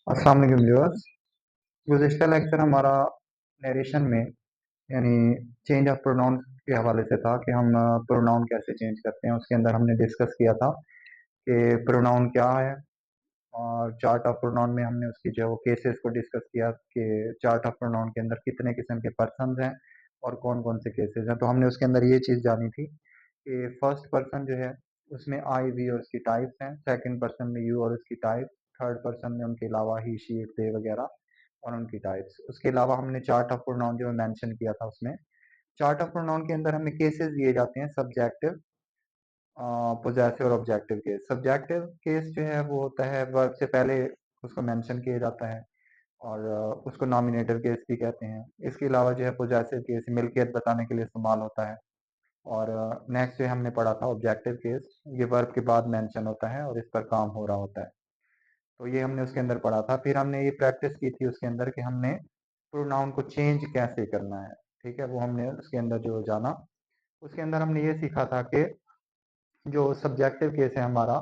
अस्सलाम वालेकुम viewers. गुज़िश्ता lecture हमारा नरेशन में यानी चेंज ऑफ प्रोनाउन के हवाले से था कि हम प्रोनाउन कैसे चेंज करते हैं। उसके अंदर हमने डिस्कस किया था कि प्रोनाउन क्या है, और चार्ट ऑफ प्रोनाउन में हमने उसकी जो केसेस को डिस्कस किया कि चार्ट ऑफ प्रोनाउन के अंदर कितने किस्म के पर्सन्स हैं और कौन कौन से केसेस हैं। तो हमने उसके अंदर ये चीज़ जानी थी कि फर्स्ट पर्सन जो है उसमें आई वी और उसकी टाइप्स हैं, सेकंड पर्सन में यू और उसकी टाइप, थर्ड पर्सन में उनके अलावा ही शी इट दे वगैरह और उनकी टाइप्स। उसके अलावा हमने चार्ट ऑफ प्रोनाउन जो मेंशन किया था, उसमें चार्ट ऑफ प्रोनाउन के अंदर हमें केसेस दिए जाते हैं, सब्जेक्टिव, पोजेसिव और ऑब्जेक्टिव केस। सब्जेक्टिव केस जो है वो होता है वर्ब से पहले उसको मेंशन किया जाता है और उसको नॉमिनेटर केस भी कहते हैं। इसके अलावा जो है पोजेसिव केस मिल्कियत बताने के लिए इस्तेमाल होता है। और नेक्स्ट जो हमने पढ़ा था ऑब्जेक्टिव केस, ये वर्ब के बाद मेंशन होता है और इस पर काम हो रहा होता है। तो ये हमने उसके अंदर पढ़ा था। फिर हमने ये प्रैक्टिस की थी उसके अंदर कि हमने प्रोनाउन को चेंज कैसे करना है। ठीक है, वो हमने उसके अंदर जो जाना, उसके अंदर हमने ये सीखा था कि जो सब्जेक्टिव केस है हमारा,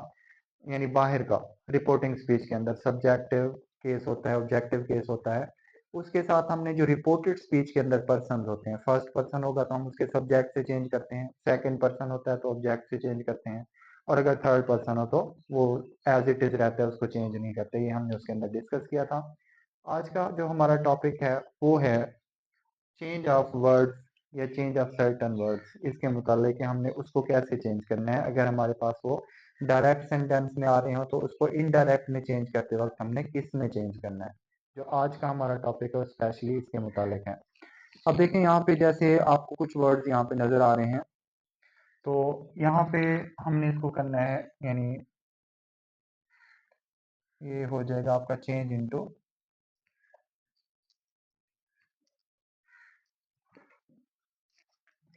यानी बाहर का, रिपोर्टिंग स्पीच के अंदर सब्जेक्टिव केस होता है, ऑब्जेक्टिव केस होता है। उसके साथ हमने जो रिपोर्टेड स्पीच के अंदर पर्सन होते हैं, फर्स्ट पर्सन होगा तो हम उसके सब्जेक्ट से चेंज करते हैं, सेकंड पर्सन होता है तो ऑब्जेक्ट से चेंज करते हैं, और अगर थर्ड पर्सन हो तो वो एज इट इज रहता है, उसको चेंज नहीं करते। ये हमने उसके अंदर डिस्कस किया था। आज का जो हमारा टॉपिक है वो है चेंज ऑफ वर्ड्स या चेंज ऑफ सर्टन वर्ड्स। इसके मुतालिक हमने उसको कैसे चेंज करना है। अगर हमारे पास वो डायरेक्ट सेंटेंस में आ रहे हो तो उसको इनडायरेक्ट में चेंज करते वक्त हमने किस में चेंज करना है। जो आज का हमारा टॉपिक है वो स्पेशली इसके मुतालिक है। अब देखें यहाँ पे जैसे आपको कुछ वर्ड्स यहाँ पे नजर आ रहे हैं, तो यहाँ पे हमने इसको करना है, यानी ये हो जाएगा आपका चेंज इनटू,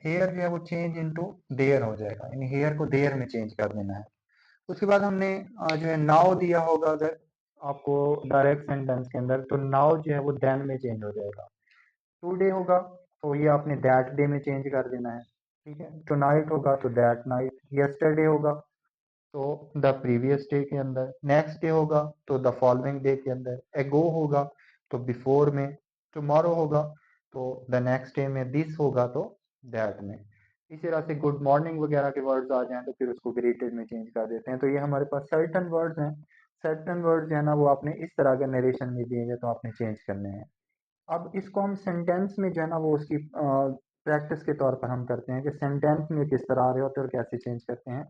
हेयर जो है वो चेंज इनटू देयर हो जाएगा, यानी हेयर को देयर में चेंज कर देना है। उसके बाद हमने जो है नाउ दिया होगा अगर आपको डायरेक्ट सेंटेंस के अंदर, तो नाउ जो है वो देन में चेंज हो जाएगा। टुडे होगा तो ये आपने दैट डे में चेंज कर देना है। ठीक है, टू नाइट होगा तो दैट नाइट, यस्टरडे होगा तो द प्रीवियस डे के अंदर, नेक्स्ट डे होगा तो द फॉलोइंग डे के अंदर, एगो होगा तो बिफोर में, टुमारो होगा तो द नेक्स्ट डे में, दिस होगा तो दैट में। इसी तरह से गुड मॉर्निंग वगैरह के वर्ड्स आ जाएं तो फिर उसको ग्रेटेड में चेंज कर देते हैं। तो ये हमारे पास सर्टन वर्ड्स हैं। सर्टन वर्ड्स जो है ना वो आपने इस तरह के नरेशन में दिए हैं तो आपने चेंज करने हैं। अब इसको हम सेंटेंस में जो है ना वो उसकी प्रैक्टिस के तौर पर हम करते हैं कि सेंटेंस में किस तरह आ रहे होते हैं और कैसे चेंज करते हैं।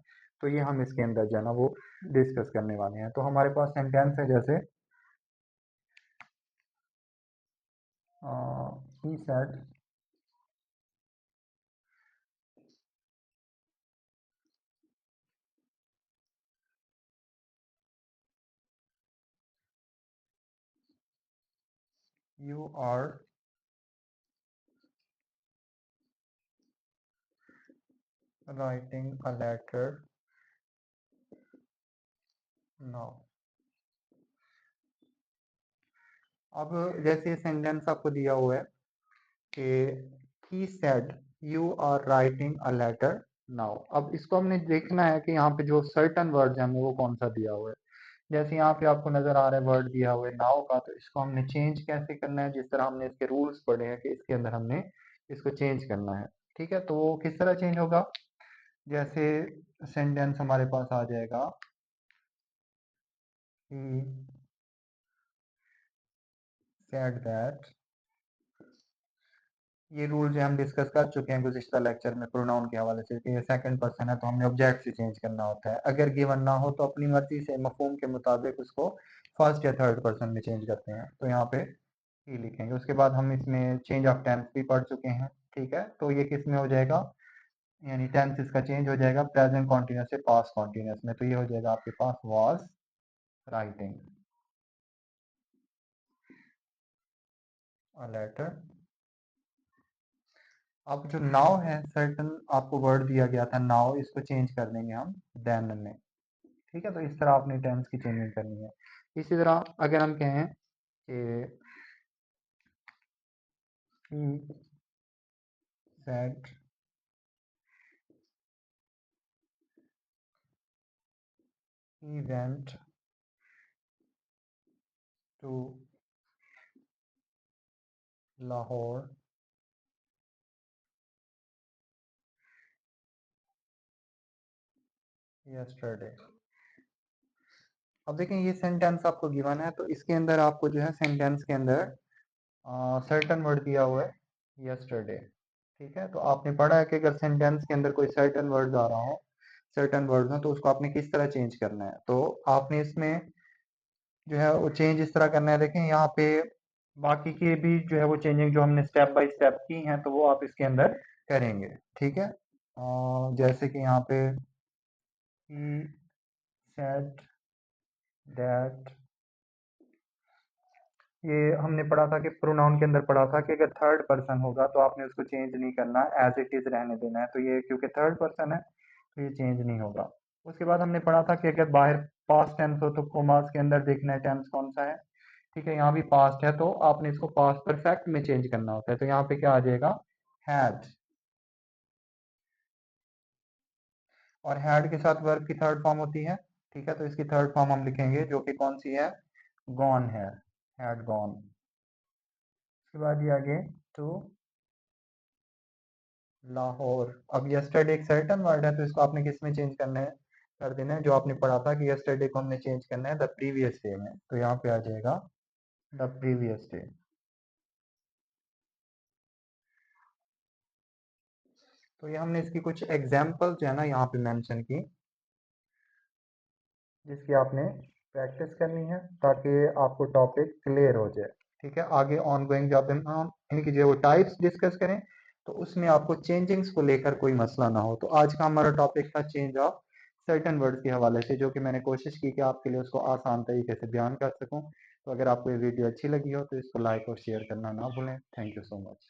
तो ये हम इसके अंदर जो है ना वो डिस्कस करने वाले हैं। तो हमारे पास सेंटेंस है जैसे he said you are writing a letter now. अब जैसे सेंटेंस आपको दिया हुआ है कि he said you are writing a letter now. अब इसको हमने देखना है कि यहाँ पे जो सर्टन वर्ड्स हैं हमें वो कौन सा दिया हुआ है। जैसे यहाँ पे आपको नजर आ रहा है वर्ड दिया हुआ है नाउ का, तो इसको हमने चेंज कैसे करना है, जिस तरह हमने इसके रूल्स पढ़े हैं कि इसके अंदर हमने इसको चेंज करना है। ठीक है, तो वो किस तरह चेंज होगा। जैसे सेंटेंस हमारे पास आ जाएगा he said that। ये रूल जो हम डिस्कस कर चुके हैं गुज़िश्ता लेक्चर में प्रोनाउन के हवाले से कि ये सेकंड पर्सन है तो हमने ऑब्जेक्ट से चेंज करना होता है। अगर गिवन ना हो तो अपनी मर्जी से मफहूम के मुताबिक उसको फर्स्ट या थर्ड पर्सन में चेंज करते हैं। तो यहाँ पे ही लिखेंगे। उसके बाद हम इसमें चेंज ऑफ टेंस भी पढ़ चुके हैं। ठीक है, तो ये किस में हो जाएगा, यानी टेंस इसका चेंज हो जाएगा प्रेजेंट कॉन्टिन्यूस से पास्ट कॉन्टिन्यूस में। तो ये हो जाएगा आपके पास वाज राइटिंग अ लेटर। अब जो नाउ है, सर्टन आपको वर्ड दिया गया था नाउ, इसको चेंज कर देंगे हम देन में। ठीक है, तो इस तरह आपने टेंस की चेंजिंग करनी है। इसी तरह अगर हम कहें कि he said he went to Lahore yesterday. अब देखें ये सेंटेंस आपको गिवन है, तो इसके अंदर आपको जो है सेंटेंस के अंदर सर्टन वर्ड दिया हुआ है यस्टरडे। ठीक है, तो आपने पढ़ा है कि अगर सेंटेंस के अंदर कोई सर्टन वर्ड आ रहा हो, सर्टन वर्ड हो, तो उसको आपने किस तरह चेंज करना है। तो आपने इसमें जो है वो चेंज इस तरह करना है। देखें यहाँ पे बाकी के भी जो है वो चेंजिंग जो हमने स्टेप बाय स्टेप की हैं, तो वो आप इसके अंदर करेंगे। ठीक है, जैसे कि यहाँ पे he said that, ये हमने पढ़ा था कि प्रोनाउन के अंदर पढ़ा था कि अगर थर्ड पर्सन होगा तो आपने उसको चेंज नहीं करना, एज इट इज रहने देना है। तो ये क्योंकि थर्ड पर्सन है तो ये चेंज नहीं होगा। उसके बाद हमने पढ़ा था कि अगर बाहर पास्ट टेंस हो तो कोमास के अंदर देखना है टेंस कौन सा है। ठीक है, यहाँ भी पास्ट है तो आपने इसको पास्ट परफेक्ट में चेंज करना होता है। तो यहाँ पे क्या आ जाएगा, हैड। और हैड के साथ वर्ब की थर्ड फॉर्म होती है। ठीक है, तो इसकी थर्ड फॉर्म हम लिखेंगे जो कि कौन सी है, गॉन है, हैड गॉन। उसके बाद ये आगे टू लाहौर। अब यस्टरडे एक सर्टन वर्ड है, तो इसको आपने किस में चेंज करना है, कर देना है। जो आपने पढ़ा था कि यस्टरडे को हमने चेंज करना है द प्रीवियस डे में, तो यहाँ पे आ जाएगा द प्रीवियस डे। तो ये हमने इसकी कुछ एग्जाम्पल जो है ना यहाँ पे मेंशन की, जिसकी आपने प्रैक्टिस करनी है ताकि आपको टॉपिक क्लियर हो जाए। ठीक है, आगे ऑन गोइंग जब हम इनकी जो टाइप्स डिस्कस करें तो उसमें आपको चेंजिंग्स को लेकर कोई मसला ना हो। तो आज का हमारा टॉपिक था चेंज ऑफ सर्टन वर्ड्स के हवाले से, जो कि मैंने कोशिश की कि आपके लिए उसको आसान तरीके से बयान कर सकूं। तो अगर आपको ये वीडियो अच्छी लगी हो तो इसको लाइक और शेयर करना ना भूलें। Thank you so much.